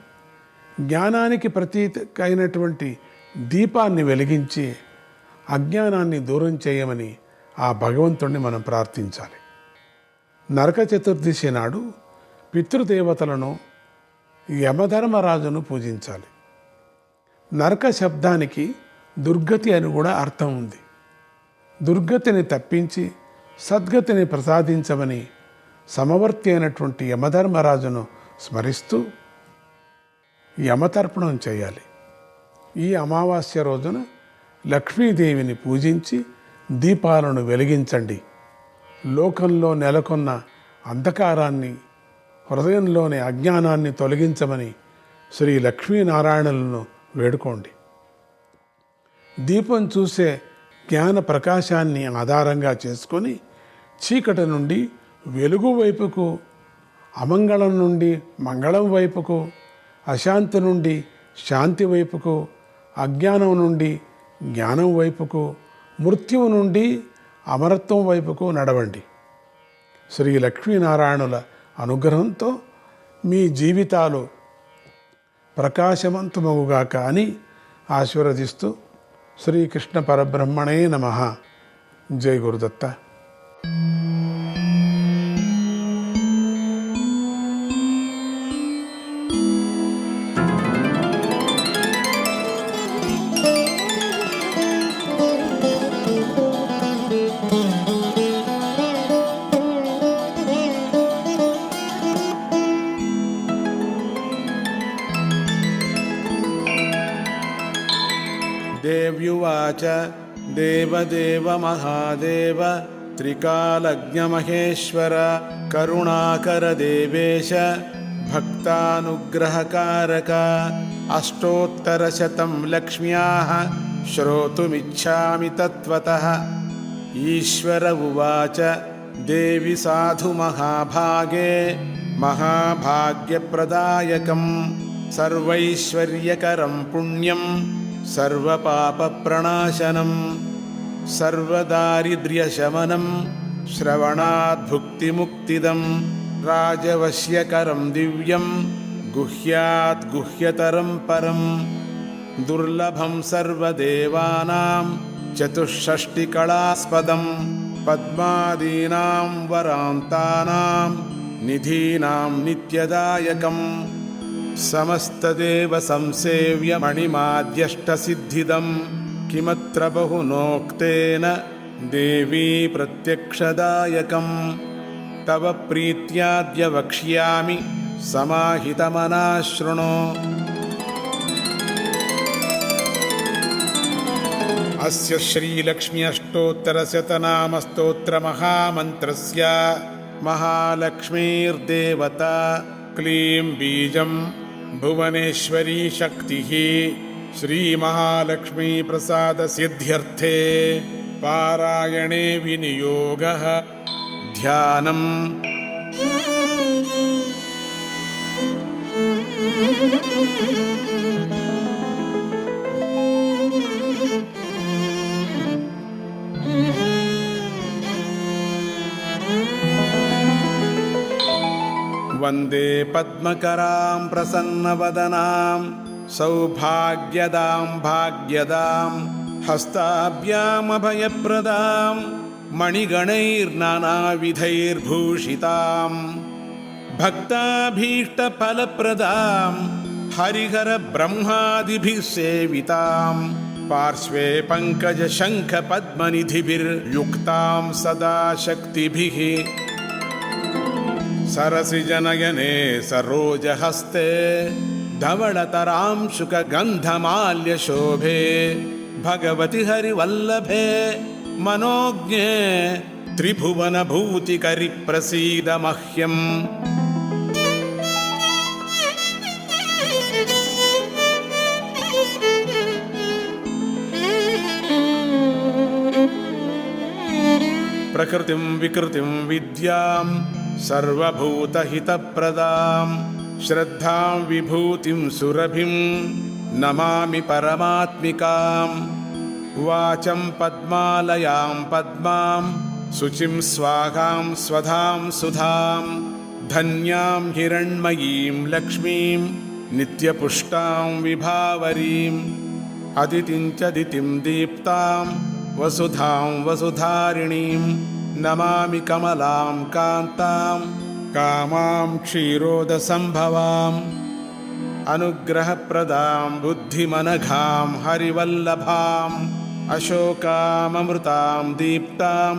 జ్ఞానానికి ప్రతీతికైనటువంటి దీపాన్ని వెలిగించి అజ్ఞానాన్ని దూరం చేయమని ఆ భగవంతుణ్ణి మనం ప్రార్థించాలి. నరక చతుర్దశి నాడు పితృదేవతలను యమధర్మరాజును పూజించాలి. నరక శబ్దానికి దుర్గతి అని కూడా అర్థం ఉంది. దుర్గతిని తప్పించి సద్గతిని ప్రసాదించమని సమవర్తి అయినటువంటి యమధర్మరాజును స్మరిస్తూ యమతర్పణం చేయాలి. ఈ అమావాస్య రోజున లక్ష్మీదేవిని పూజించి దీపాలను వెలిగించండి. లోకంలో నెలకొన్న అంధకారాన్ని, హృదయంలోని అజ్ఞానాన్ని తొలగించమని శ్రీ లక్ష్మీనారాయణులను వేడుకోండి. దీపం చూసే జ్ఞాన ప్రకాశాన్ని ఆధారంగా చేసుకొని చీకటి నుండి వెలుగు వైపుకు, అమంగళం నుండి మంగళం వైపుకు, అశాంతి నుండి శాంతి వైపుకు, అజ్ఞానం నుండి జ్ఞానం వైపుకు, మృత్యువు నుండి అమరత్వం వైపుకు నడవండి. శ్రీ లక్ష్మీనారాయణుల అనుగ్రహంతో మీ జీవితాలు ప్రకాశవంతమగుగాక అని ఆశీర్వదిస్తూ శ్రీకృష్ణ పరబ్రహ్మణే నమః. జై గురుదత్త. देव्युवाच देवदेव महादेव त्रिकालज्ञमहेश्वर करुणाकर देवेश भक्तानुग्रहकारक अष्टोत्तरशतं लक्ष्म्याः श्रोतुमिच्छामि तत्त्वतः। ईश्वर उवाच देवि साधु महाभागे महाभाग्यप्रदायकं सर्वैश्वर्यकरं पुण्यं सर्वपापप्रणाशनं सर्वदारिद्र्यशमनं श्रवणाद्भुक्तिमुक्तिदं राजवश्यकरं दिव्यं गुह्यात् गुह्यतरं परं दुर्लभं सर्वदेवानां चतुष्षष्टिकलास्पदं पद्मादीनां वरान्तानां निधीनां नित्यदायकं समस्तदेव संसेव्य मणिमाद्यष्टसिद्धिदं किमत्र बहुनोक्तेन देवी प्रत्यक्षदायकं तव प्रीत्याद्य वक्ष्यामि समाहितमनः शृणु। अस्य श्रीलक्ष्मी अष्टोत्तरशतनामस्तोत्रमहामन्त्रस्य महालक्ष्मीर्देवता क्लीं बीजं भुवनेश्वरी शक्तिः श्रीमहालक्ष्मी प्रसादसिद्ध्यर्थे पारायणे विनियोगः ध्यानम्। वन्दे पद्मकरां प्रसन्नवदनां सौभाग्यदां भाग्यदां हस्ताभ्यामभयप्रदां मणिगणैर्नानाविधैर्भूषितां भक्ताभीष्टफलप्रदां हरिहरब्रह्मादिभिः सेवितां पार्श्वे पङ्कजशङ्खपद्मनिधिभिर्युक्तां सदा शक्तिभिः सरसिजनयने सरोजहस्ते धवळतरांशुकगन्धमाल्यशोभे भगवति हरिवल्लभे मनोज्ञे त्रिभुवनभूतिकरि प्रसीद मह्यम् प्रकृतिं विकृतिं विद्यां सर्वभूतहितप्रदां श्रद्धां विभूतिं सुरभिं नमामि परमात्मिकां वाचं पद्मालयां पद्मां शुचिं स्वाहां स्वधां सुधां धन्यां हिरण्मयीं लक्ष्मीं नित्यपुष्टां विभावरीम् अदितिं च दितिं दीप्तां वसुधां वसुधारिणीं नमामि कमलां कान्तां कामां क्षीरोदसम्भवाम् अनुग्रहप्रदां बुद्धिमनघां हरिवल्लभाम् अशोकाममृतां दीप्तां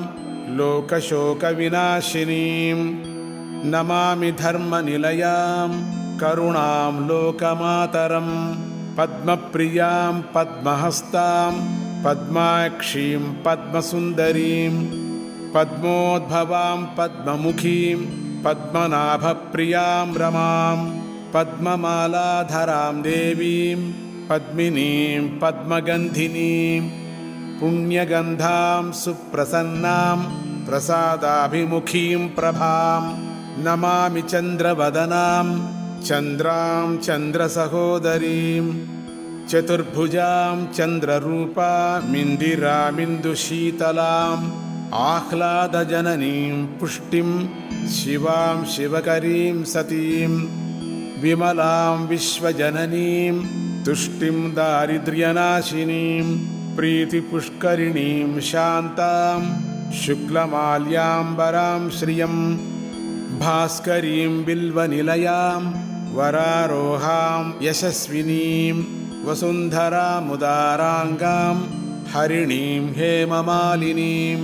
लोकशोकविनाशिनीं नमामि धर्मनिलयां करुणां लोकमातरं पद्मप्रियां पद्महस्तां पद्माक्षीं पद्मसुन्दरीं पद्मोद्भवां पद्ममुखीं पद्मनाभप्रियां रमां पद्ममालाधरां देवीं पद्मिनीं पद्मगन्धिनीं पुण्यगन्धां सुप्रसन्नां प्रसादाभिमुखीं प्रभां नमामि चन्द्रवदनां चन्द्रां चन्द्रसहोदरीं चतुर्भुजां चन्द्ररूपामिन्दिरामिन्दुशीतलाम् आह्लादजननीं पुष्टिं शिवां शिवकरीं सतीं विमलां विश्वजननीं तुष्टिं दारिद्र्यनाशिनीं प्रीतिपुष्करिणीं शान्तां शुक्लमाल्याम्बरां श्रियं भास्करीं बिल्वनिलयां वरारोहां यशस्विनीं वसुन्धरामुदाराङ्गां हरिणीं हेममालिनीं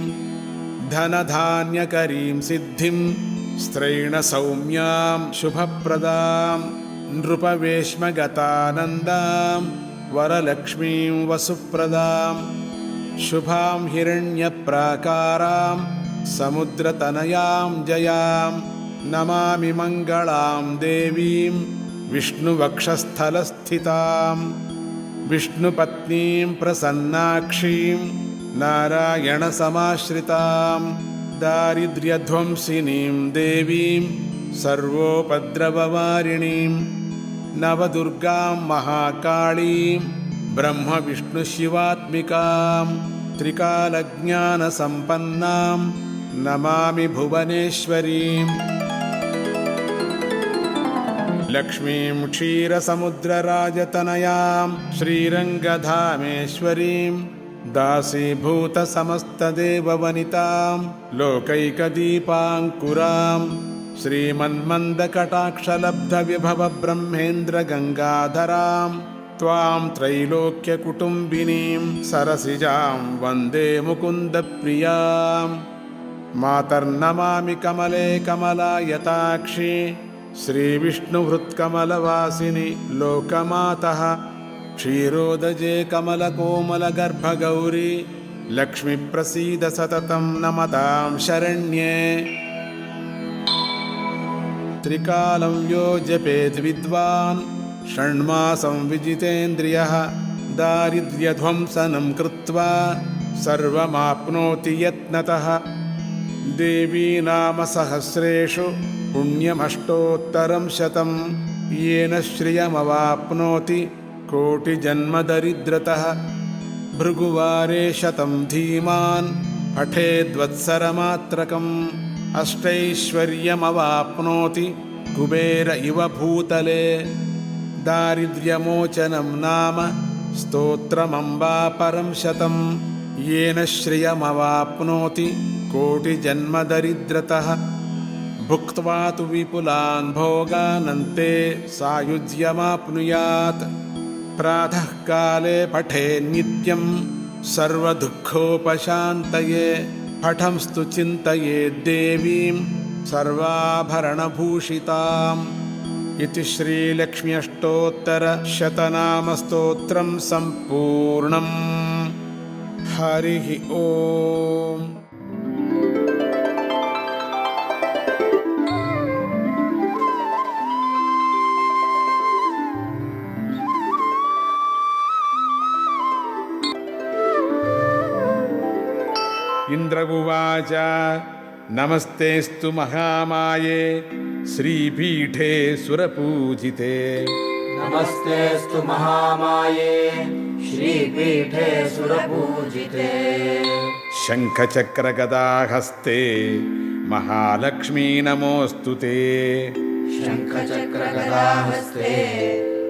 धनधान्यकरीं सिद्धिं स्त्रैणसौम्यां शुभप्रदां नृपवेश्मगतानन्दां वरलक्ष्मीं वसुप्रदां शुभां हिरण्यप्राकारां समुद्रतनयां जयां नमामि मङ्गलां देवीं विष्णुवक्षस्थलस्थितां विष्णुपत्नीं प्रसन्नाक्षीं नारायणसमाश्रितां दारिद्र्यध्वंसिनीं देवीं सर्वोपद्रववारिणीं नवदुर्गां महाकाळीं ब्रह्मविष्णुशिवात्मिकां त्रिकालज्ञानसम्पन्नां नमामि भुवनेश्वरीम् लक्ष्मीं क्षीरसमुद्रराजतनयां श्रीरङ्गधामेश्वरीं दासीभूतसमस्तदेववनितां लोकैकदीपाङ्कुरां श्रीमन्मन्दकटाक्षलब्धविभवब्रह्मेन्द्रगङ्गाधरां त्वां त्रैलोक्यकुटुम्बिनीं सरसिजां वन्दे मुकुन्दप्रियां मातर्नमामि कमले कमलायताक्षी श्रीविष्णुहृत्कमलवासिनि लोकमातः क्षीरोदजे कमलकोमलगर्भगौरी लक्ष्मीप्रसीद सततं नमतां शरण्ये त्रिकालं यो जपेत् विद्वान् षण्मासं विजितेन्द्रियः दारिद्र्यध्वंसनं कृत्वा सर्वमाप्नोति यत्नतः देवी नाम सहस्रेषु पुण्यमष्टोत्तरं शतं येन श्रियमवाप्नोति कोटिजन्मदरिद्रतः भृगुवारे शतं धीमान् पठेद्वत्सरमात्रकम् अष्टैश्वर्यमवाप्नोति कुबेर इव भूतले दारिद्र्यमोचनं नाम स्तोत्रमम्बा परं शतं येन श्रियमवाप्नोति कोटिजन्मदरिद्रतः भुक्त्वा तु विपुलान् भोगानन्ते सायुज्यमाप्नुयात् प्रातःकाले पठेन्नित्यं सर्वदुःखोपशान्तये पठंस्तु चिन्तयेद्देवीं सर्वाभरणभूषिताम् इति श्रीलक्ष्मी अष्टोत्तरशतनामस्तोत्रं सम्पूर्णम्। हरिः ओम्। उवाच नमस्तेऽस्तु महामाये श्रीपीठे सुरपूजिते। नमस्तेऽस्तु महामाये श्रीपीठे सुरपूजिते। शङ्खचक्रगदाहस्ते महालक्ष्मी नमोऽस्तु ते। शङ्खचक्रगदाहस्ते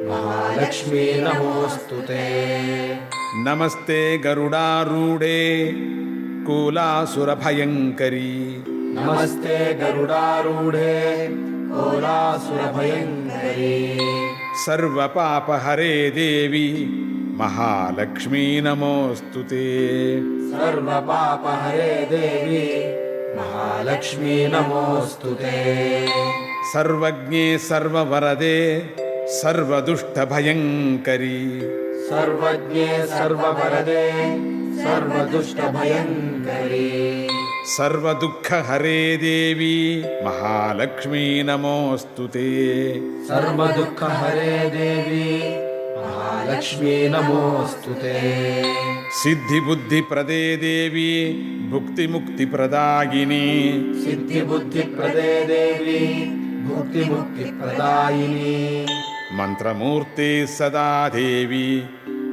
महालक्ष्मी नमोऽस्तु ते। नमस्ते गरुडारूढे कोलासुरभयङ्करी। नमस्ते गरुडारूढे कोलासुरभयङ्करी। सर्वपापहरे देवी महालक्ष्मी नमोऽस्तु ते। सर्वपापहरे देवी महालक्ष्मी नमोऽस्तु ते। सर्वज्ञे सर्ववरदे सर्वदुष्टभयङ्करी। सर्वज्ञे सर्ववरदे सर्वदुष्टभयङ्करी। सर्वदुःखहरे देवी महालक्ष्मी नमोऽस्तु ते। सर्वदुःखहरे देवी महालक्ष्मी नमोऽस्तु ते। सिद्धिबुद्धिप्रदे देवी भुक्तिमुक्तिप्रदायिनी। सिद्धिबुद्धिप्रदे देवी भुक्तिमुक्तिप्रदायिनी। मन्त्रमूर्ते सदा देवी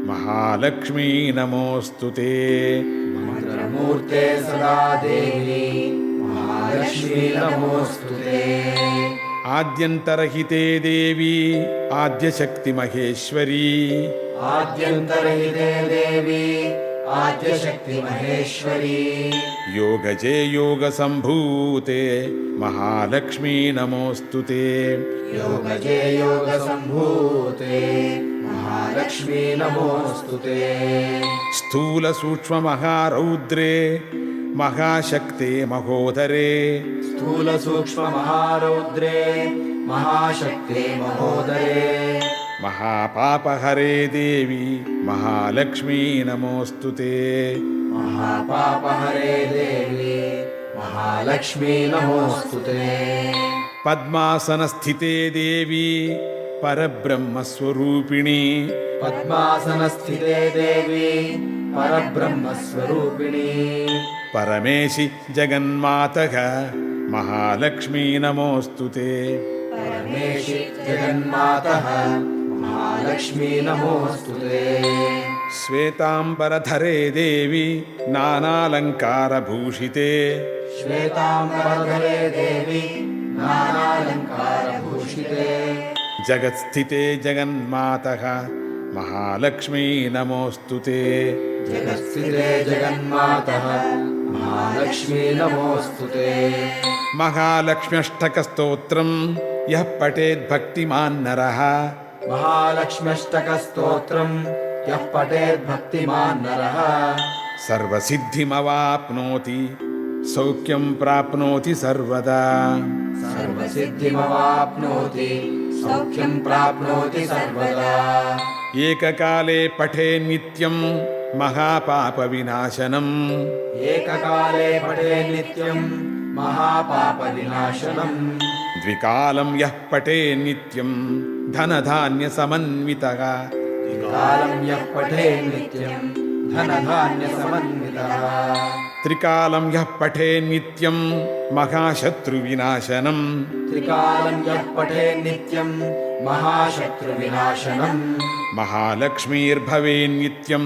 महालक्ष्मी नमोऽस्तु ते। मंत्रमूर्ते सदा देवी महालक्ष्मी नमोऽस्तु ते। आद्यन्तरहिते देवी आद्यशक्तिमहेश्वरी। आद्यन्तरहिते देवी आद्यशक्तिमहेश्वरी। योगजे योगसम्भूते महालक्ष्मी नमोऽस्तु ते। योगजे योगसम्भूते महालक्ष्मी नमोऽस्तु ते। स्थूलसूक्ष्ममहारौद्रे महाशक्ते महोदरे। स्थूलसूक्ष्ममहारौद्रे महाशक्ते महोदरे। महापापहरे देवी महालक्ष्मी नमोऽस्तु ते। महापापहरे देवी महालक्ष्मी नमोऽस्तु ते। पद्मासनस्थिते देवी परब्रह्मस्वरूपिणी। पद्मासनस्थिते देवी परब्रह्मस्वरूपिणी। परमेशि जगन्मातः महालक्ष्मी नमोऽस्तु ते। परमेशि जगन्मातः महालक्ष्मी नमोऽस्तु ते। श्वेताम्बरधरे देवी नानालङ्कारभूषिते। श्वेताम्बरधरे देवी नानालङ्कारभूषिते। जगत्स्थिते जगन्मातः महालक्ष्मी नमोऽस्तु ते। जगत्स्थिते जगन्मातः महालक्ष्मी नमोऽस्तु ते। महालक्ष्म्यष्टकस्तोत्रम् यः पठेद्भक्तिमान् नरः। महालक्ष्म्यष्टकस्तोत्रम् यः पठेद्भक्तिमान् नरः सर्वसिद्धिमवाप्नोति सौख्यं प्राप्नोति सर्वदा। सर्वसिद्धिमवाप्नोति सौख्यं प्राप्नोति सर्वदा। एककाले पठे नित्यं महापापविनाशनम्। एककाले पठे नित्यं महापापविनाशनम्। द्विकालं यः पठे नित्यं धनधान्यसमन्वितः। द्विकालं यः पठे नित्यं धनधान्यसमन्वितः। त्रिकालं यः पठे नित्यं महाशत्रुविनाशनम्। त्रिकालं यः पठे नित्यं महाशत्रुविनाशनम्। महालक्ष्मीर्भवेन्नित्यं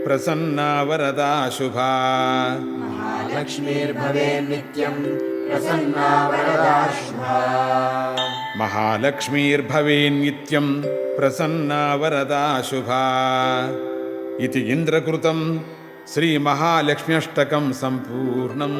प्रसन्ना वरदा शुभा। महालक्ष्मीर्भवेन्नित्यं प्रसन्ना वरदा शुभा। महालक्ष्मीर्भवेन्नित्यं प्रसन्ना वरदा शुभा। इति इन्द्रकृतं श्रीमहालक्ष्म्यष्टकं सम्पूर्णम्।